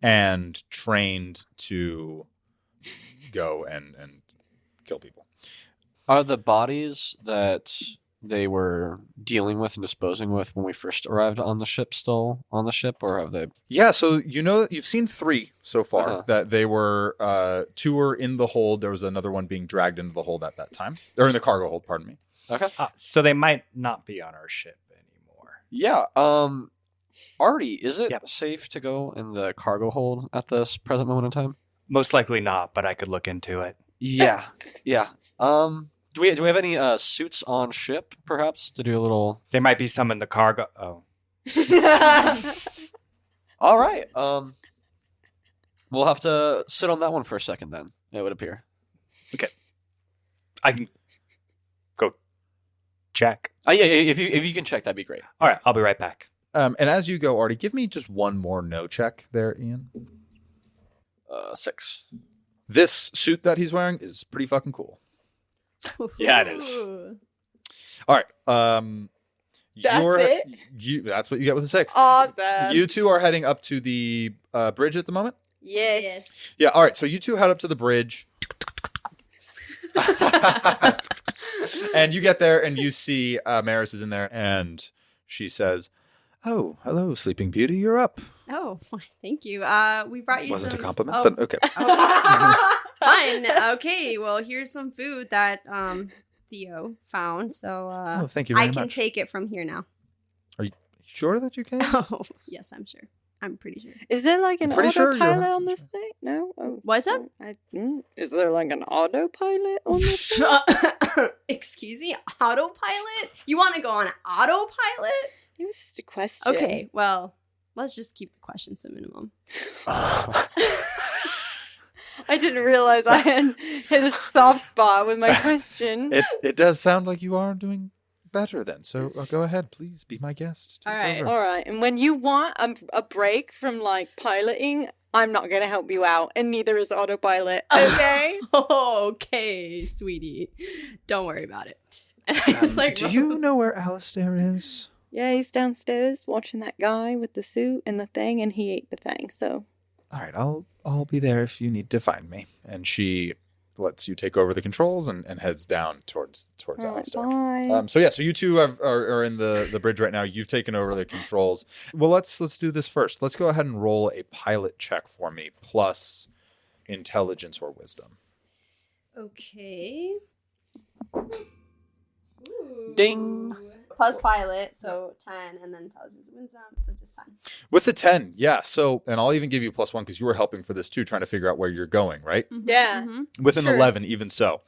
and trained to go and kill people. Are the bodies that they were dealing with and disposing with when we first arrived on the ship still on the ship, or have they? Yeah, so you know that you've seen 3 so far. Uh-huh. That they were 2 were in the hold. There was another one being dragged into the hold at that time, or in the cargo hold. Pardon me. Okay. So they might not be on our ship anymore. Yeah. Ardi, is it Yep. safe to go in the cargo hold at this present moment in time? Most likely not, but I could look into it. Yeah. Yeah. Do we have any suits on ship, perhaps, to do a little? There might be some in the cargo. Oh, All right. We'll have to sit on that one for a second. Then it would appear. I can go check. Yeah. If you can check, that'd be great. All right, I'll be right back. And as you go, Artie, give me just one more no check there, Ian. 6. This suit that he's wearing is pretty fucking cool. Yeah, it is. All right. That's it? That's what you get with a 6. Awesome. You two are heading up to the bridge at the moment? Yes. Yeah, all right. So you two head up to the bridge. And you get there and you see Maris is in there and she says, "Oh, hello, Sleeping Beauty. You're up." Oh, thank you. We brought you Wasn't some. a compliment, Oh, but okay. fine. Okay. Well, here's some food that Theo found. So Oh, thank you very I can much. take it from here now. Sure that you can? Oh, yes, I'm sure. I'm pretty sure. Is there like an pretty sure autopilot you're- on this thing? No. Oh, What's up? Is there like an autopilot on this thing? Excuse me, autopilot? You want to go on autopilot? It was just a question. Okay, well, let's just keep the questions to a minimum. I didn't realize I had hit a soft spot with my question. It does sound like you are doing better then. So go ahead, please be my guest. Take All right. over. All right, and when you want a break from like piloting, I'm not gonna help you out, and neither is autopilot. Okay. Okay, sweetie. Don't worry about it. And I just like Do you know where Alistair is? Yeah, he's downstairs watching that guy with the suit and the thing, and he ate the thing. So All right, I'll be there if you need to find me. And she lets you take over the controls and heads down towards all right, Alistair. bye. So you two are in the bridge right now. You've taken over the controls. Well, let's do this first. Let's go ahead and roll a pilot check for me, plus intelligence or wisdom. Okay. Ooh. Ding. Plus pilot, so 10, and then intelligence and wisdom, so just 10. With the 10, yeah. So, and I'll even give you +1 because you were helping for this too, trying to figure out where you're going, right? Yeah. With an Sure. 11, even so,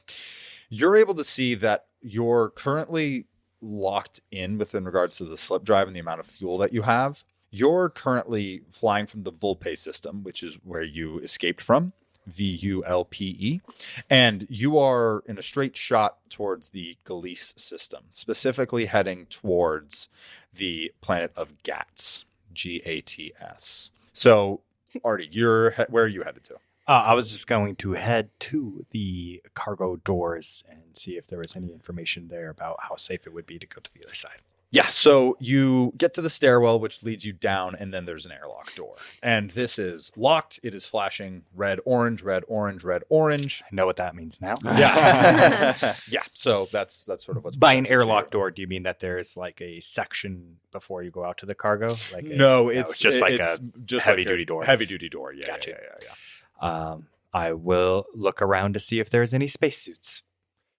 you're able to see that you're currently locked in within regards to the slip drive and the amount of fuel that you have. You're currently flying from the Vulpe system, which is where you escaped from, VULPE, and you are in a straight shot towards the Galice system, specifically heading towards the planet of Gats, GATS. So, Artie, where are you headed to? I was just going to head to the cargo doors and see if there was any information there about how safe it would be to go to the other side. Yeah, so you get to the stairwell, which leads you down, and then there's an airlock door. And this is locked. It is flashing red, orange, red, orange, red, orange. I know what that means now. Yeah. Yeah, so that's sort of what's By an presented to airlock you. door, do you mean that there's like a section before you go out to the cargo? Like No, it's just like a heavy-duty door. Heavy-duty door, yeah. Gotcha. Yeah. I will look around to see if there's any spacesuits.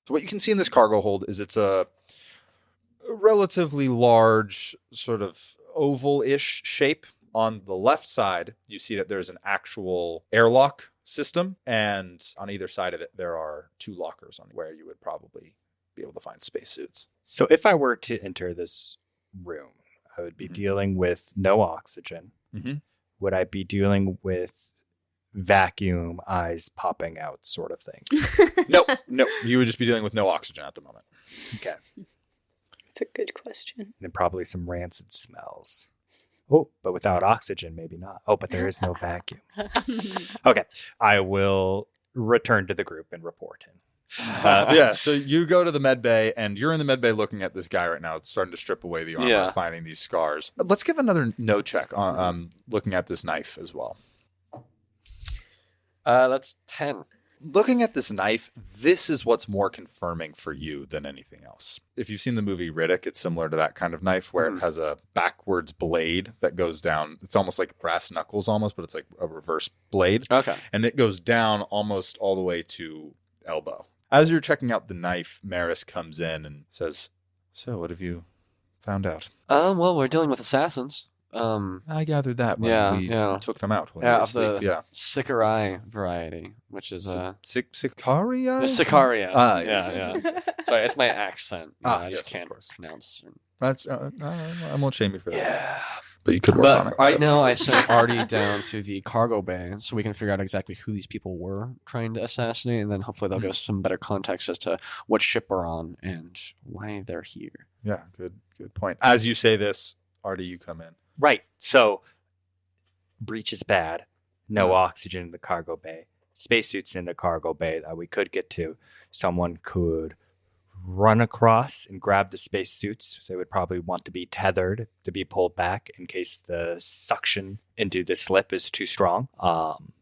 So what you can see in this cargo hold is it's a relatively large sort of oval-ish shape. On the left side, you see that there's an actual airlock system, and on either side of it, there are 2 lockers on where you would probably be able to find spacesuits. So if I were to enter this room, I would be dealing with no oxygen. Mhm. Would I be dealing with vacuum eyes popping out sort of thing? No, you would just be dealing with no oxygen at the moment. Okay. It's a good question. And then probably some rancid smells. Oh, but without oxygen, maybe not. Oh, but there is no vacuum. Okay. I will return to the group and report in. Yeah, so you go to the med bay, and you're in the med bay looking at this guy right now. It's starting to strip away the armor, Yeah. finding these scars. Let's give another no check on looking at this knife as well. That's 10. Looking at this knife, this is what's more confirming for you than anything else. If you've seen the movie Riddick, it's similar to that kind of knife where it has a backwards blade that goes down. It's almost like brass knuckles almost, but it's like a reverse blade. Okay. And it goes down almost all the way to elbow. As you're checking out the knife, Maris comes in and says, "So, what have you found out?" Well, we're dealing with assassins. I gathered that when we took them out. When they Yeah, were of the asleep. Sicarii variety, which is Sicaria? the Sicaria. Ah, yeah. Sorry, it's my accent. You know, I just yes, of can't course. pronounce certain. That's I won't shame you for that. Yeah, but you could work on But it. right now, I sent Ardi down to the cargo bay so we can figure out exactly who these people were trying to assassinate, and then hopefully they'll give us some better context as to what ship we're on and why they're here. Yeah, good point. As you say this, Ardi, you come in. Right. So breach is bad. No oxygen in the cargo bay. Spacesuits in the cargo bay that we could get to. Someone could run across and grab the spacesuits. They would probably want to be tethered to be pulled back in case the suction into the slip is too strong.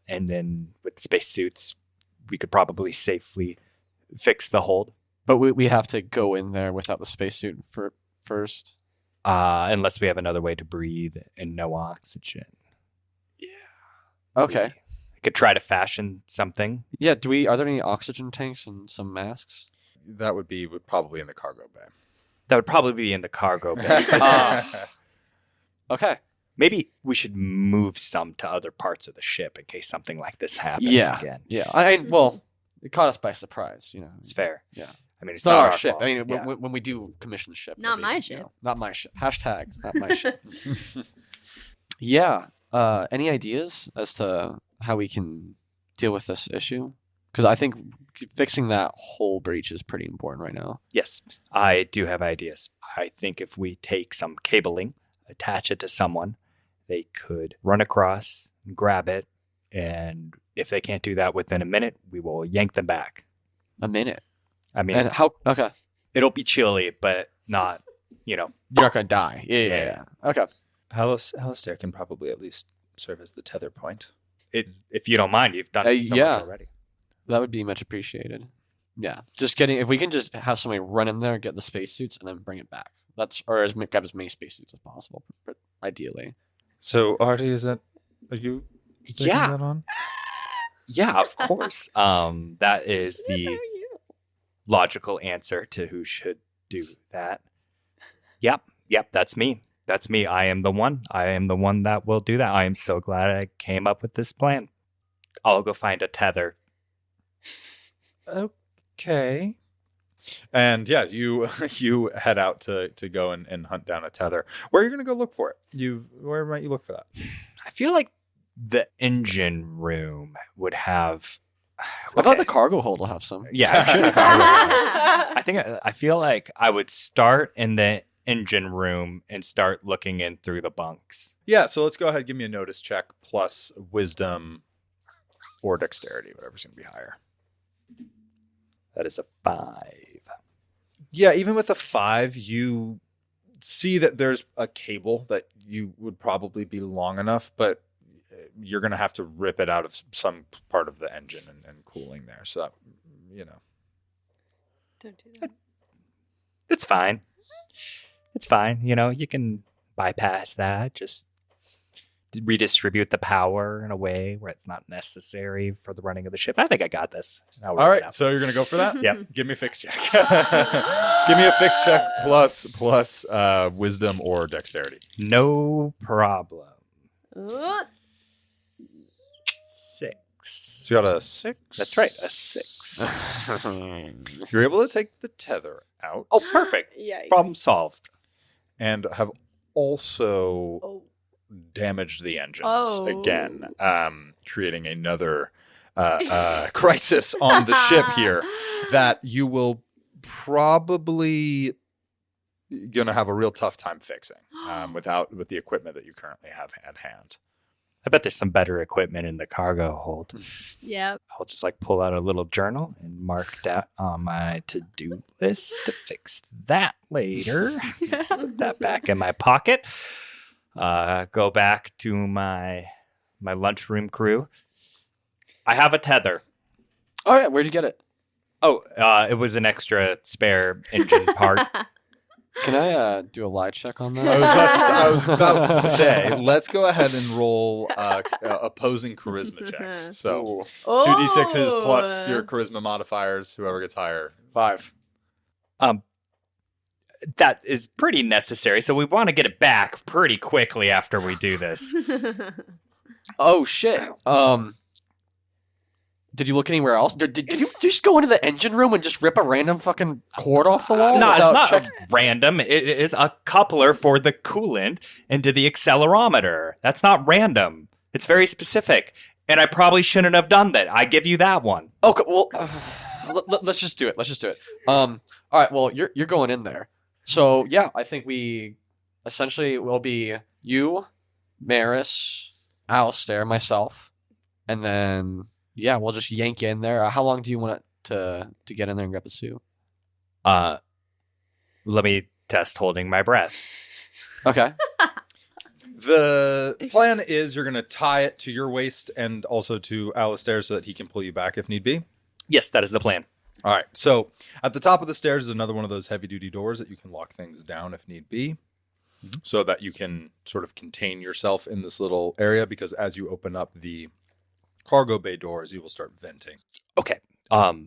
And then with spacesuits, we could probably safely fix the hold. But we have to go in there without the spacesuit first. Unless we have another way to breathe and no oxygen. Okay. We could try to fashion something. Yeah. Are there any oxygen tanks and some masks? That would be probably in the cargo bay. That would probably be in the cargo bay. Okay. Maybe we should move some to other parts of the ship in case something like this happens again. Yeah. Well, it caught us by surprise. You know, It's fair. Yeah. I mean, it's not our ship. fault. I mean, Yeah. when we do commission the ship, Not it'll my be, ship. not my ship. Hashtag not my ship. Yeah. Any ideas as to how we can deal with this issue? Because I think fixing that whole breach is pretty important right now. Yes, I do have ideas. I think if we take some cabling, attach it to someone, they could run across, grab it, and if they can't do that within a minute, we will yank them back. A minute. I mean, And how? Okay. it'll be chilly, but not, You're not gonna die. Yeah. Okay. Alistair can probably at least serve as the tether point. if you don't mind, you've done so yeah. much already. That would be much appreciated. Yeah. If we can just have somebody run in there, get the spacesuits, and then bring it back. Or grab as many spacesuits as possible, but ideally. So, Ardi, are you taking that on? Yeah, of course. That is the logical answer to who should do that. Yep, that's me. That's me. I am the one. I am the one that will do that. I am so glad I came up with this plan. I'll go find a tether. Okay. And yeah, you head out to go and hunt down a tether. Where are you going to go look for it? Where might you look for that? I feel like the engine room would have. I thought the cargo hold will have some. Yeah, I'm sure the cargo has. I feel like I would start in the engine room and start looking in through the bunks. Yeah, so let's go ahead. Give me a notice check plus wisdom or dexterity, whatever's going to be higher. That is a 5. Yeah, even with a 5, you see that there's a cable that you would probably be long enough, but you're going to have to rip it out of some part of the engine and cooling there. So that, Don't do that. It's fine. It's fine. You can bypass that. Just redistribute the power in a way where it's not necessary for the running of the ship. I think I got this. All right, so you're gonna go for that? Yep. Give me a fix check. Give me a fix check plus wisdom or dexterity. No problem. 6. So you got a 6. That's right, a 6. You're able to take the tether out. Oh, perfect. Yikes. Problem solved. And have also damaged the engines again, creating another crisis on the ship here that you will probably gonna have a real tough time fixing with the equipment that you currently have at hand. I bet there's some better equipment in the cargo hold. Yep. I'll just pull out a little journal and mark that on my to-do list to fix that later. Put that back in my pocket. Go back to my lunchroom crew. I have a tether. Oh yeah, where'd you get it? Oh, it was an extra spare engine part. Can I do a lie check on that? I was about to say, let's go ahead and roll opposing charisma checks. So 2d6s plus your charisma modifiers. Whoever gets higher. 5. That is pretty necessary, so we want to get it back pretty quickly after we do this. Oh shit. Did you look anywhere else? Did you just go into the engine room and just rip a random fucking cord off the wall? No, it's without not random. It is a coupler for the coolant into the accelerometer. That's not random. It's very specific. And I probably shouldn't have done that. I give you that one. Okay, well, let's just do it. All right, well, you're going in there. So, yeah, I think we essentially will be you, Maris, Alistair, myself, and then, yeah, we'll just yank you in there. How long do you want it to get in there and grab the suit? Let me test holding my breath. Okay. The plan is you're going to tie it to your waist and also to Alistair so that he can pull you back if need be. Yes, that is the plan. All right. So at the top of the stairs is another one of those heavy-duty doors that you can lock things down if need be, so that you can sort of contain yourself in this little area, because as you open up the cargo bay doors, you will start venting. Okay.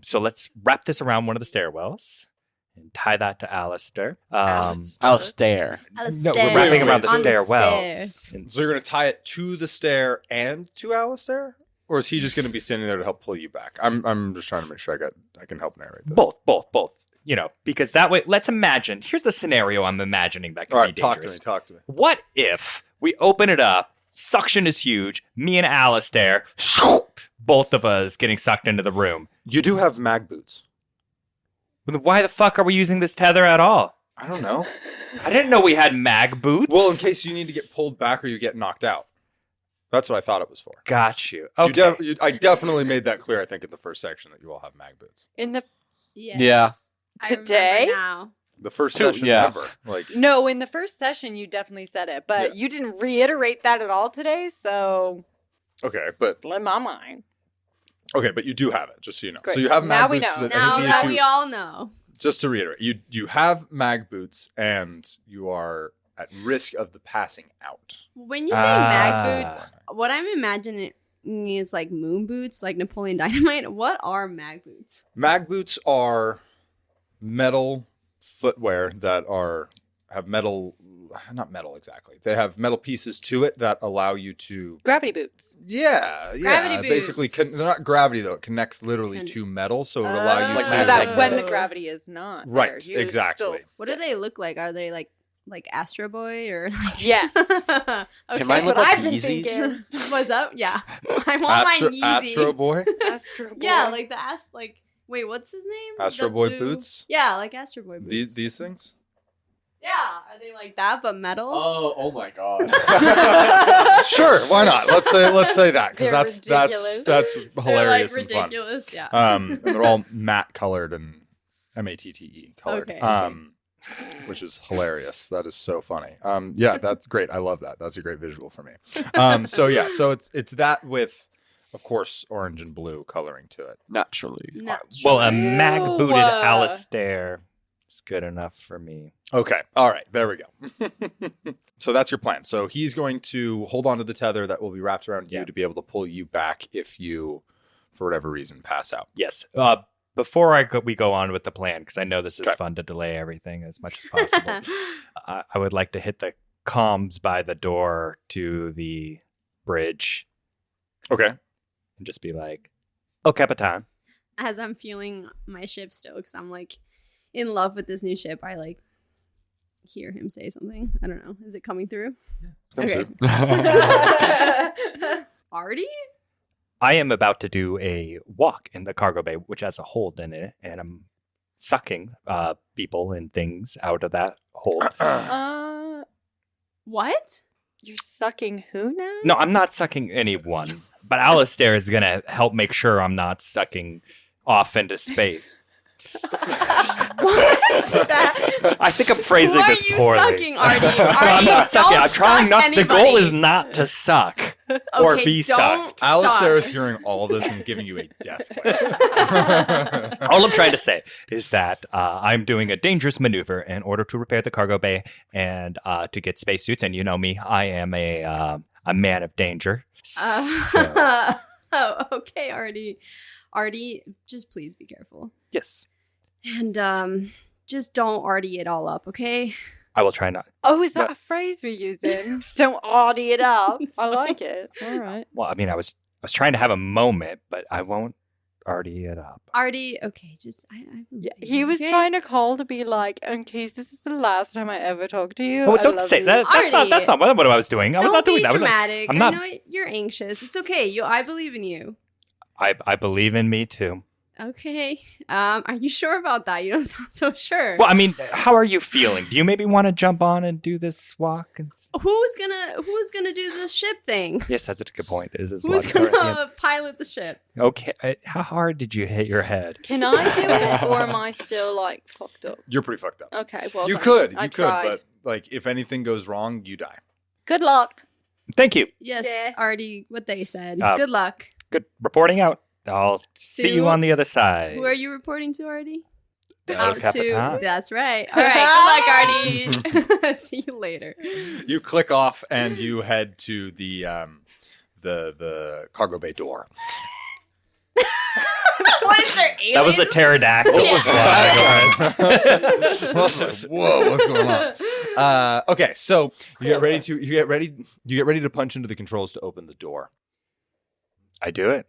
So let's wrap this around one of the stairwells and tie that to Alistair. Alistair. No, we're wrapping around the On stairwell. stairs. So you're going to tie it to the stair and to Alistair? Or is he just going to be standing there to help pull you back? I'm just trying to make sure I can help narrate this. Both. Because that way, let's imagine. Here's the scenario I'm imagining that could All be right, dangerous. talk to me. What if we open it up, suction is huge, me and Alistair, both of us getting sucked into the room. You do have mag boots. Why the fuck are we using this tether at all? I don't know. I didn't know we had mag boots. Well, in case you need to get pulled back or you get knocked out. That's what I thought it was for. Got you. Okay. I definitely made that clear, I think, in the first section that you all have mag boots. In the Yes. Yeah. I remember Today? now. The first session yeah. ever. No, in the first session you definitely said it, but Yeah. you didn't reiterate that at all today, so Okay, but slip my mind. you do have it, just so you know. Great. So you have Now mag we boots. know. I think Now the that issue- we all know. just to reiterate, you have mag boots and you are at risk of the passing out. When you say mag boots, what I'm imagining is like moon boots, like Napoleon Dynamite. What are mag boots? Mag boots are metal footwear that have metal, not metal exactly. They have metal pieces to it that allow you to Gravity boots. Gravity boots. Basically, they're not gravity though. It connects literally to metal, so it would allow you Like to So mag that magnet. when the gravity is not Right, there, you exactly. still What do they look like? Are they like Astro Boy or like Yes. okay. Can mine look what like I've been Yeezys? thinking. What's up? Yeah. I want my Yeezy. Astro Boy, Astro Boy. Yeah, like wait, what's his name? Astro The Boy blue- boots. Yeah, like Astro Boy boots. These things. Yeah, are they like that but metal? Oh my god. Sure, why not? Let's say that, because They're that's ridiculous. hilarious They're like and fun. ridiculous. Yeah. And they're all matte colored and matte colored. Okay. which is hilarious. That is so funny. Yeah, that's great. I love that. That's a great visual for me. So it's that with, of course, orange and blue coloring to it. Naturally. Well, a mag booted Alistair is good enough for me. Okay. All right. There we go. So that's your plan. So he's going to hold on to the tether that will be wrapped around you to be able to pull you back if you, for whatever reason, pass out. Yes. Before we go on with the plan, because I know this is fun to delay everything as much as possible, I would like to hit the comms by the door to the bridge. Okay. And just be like, "Oh, Capitan." As I'm feeling my ship still, because I'm like in love with this new ship, I like hear him say something. I don't know. Is it coming through? Yeah. Okay. Ardi? I am about to do a walk in the cargo bay, which has a hold in it, and I'm sucking people and things out of that hold. What? You're sucking who now? No, I'm not sucking anyone, but Alistair is going to help make sure I'm not sucking off into space. What? I think I'm phrasing this poorly. Who are you sucking, Ardi? I'm not sucking. I'm trying not. Anybody. The goal is not to suck or be sucked. Alistair is hearing all this and giving you a death glare. All I'm trying to say is that I'm doing a dangerous maneuver in order to repair the cargo bay and to get spacesuits. And you know me, I am a man of danger. Oh, okay, Ardi. Ardi, just please be careful. Yes. And just don't Ardi it all up, okay? I will try not. Oh, is that a phrase we're using? Don't Ardi it up. I like it. All right. Well, I mean, I was trying to have a moment, but I won't Ardi it up. Ardi, okay, just I yeah, he was trying to call to be like, in case this is the last time I ever talk to you. Oh, don't say that. That's not what I was doing. I was not doing that. Don't be dramatic. I know you're anxious. It's okay. I believe in you. I believe in me too. Okay. Are you sure about that? You don't sound so sure. Well, I mean, how are you feeling? Do you maybe want to jump on and do this walk? Who's gonna do this ship thing? Yes, that's a good point. Who's gonna pilot the ship? Okay. How hard did you hit your head? Can I do it, or am I still like fucked up? You're pretty fucked up. Okay. Well, you could, tried. but like if anything goes wrong, you die. Good luck. Thank you. Yes, Ardi. What they said. Good luck. Good reporting out. I'll see you on the other side. Who are you reporting to, Ardi? Capitan. That's right. All right. Good luck, Ardi. See you later. You click off and you head to the cargo bay door. What is there? Aliens? That was a pterodactyl. Whoa, what's going on? Okay, so you get ready to punch into the controls to open the door. I do it.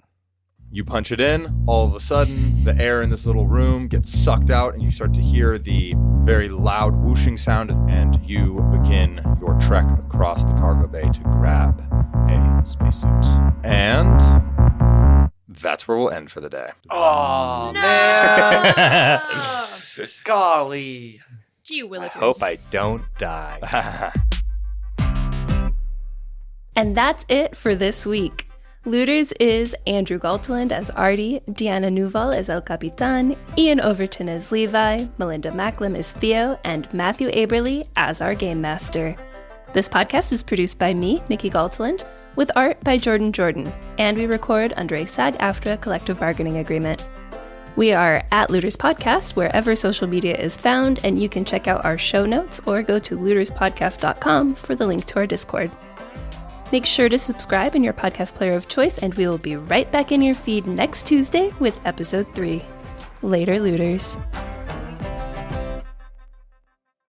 You punch it in, all of a sudden, the air in this little room gets sucked out, and you start to hear the very loud whooshing sound, and you begin your trek across the cargo bay to grab a spacesuit. And that's where we'll end for the day. Oh, no! man. Golly. Gee willikers. I hope I don't die. And that's it for this week. Looters is Andrew Galteland as Ardi, Deanna Núval as El Capitan, Ian Overton as Levi, Melinda Macklem as Theo, and Mathew Aberly as our Game Master. This podcast is produced by me, Nikki Galteland, with art by Jordan, and we record under a SAG-AFTRA collective bargaining agreement. We are at Looters Podcast wherever social media is found, and you can check out our show notes or go to looterspodcast.com for the link to our Discord. Make sure to subscribe in your podcast player of choice, and we will be right back in your feed next Tuesday with episode 3. Later, Looters.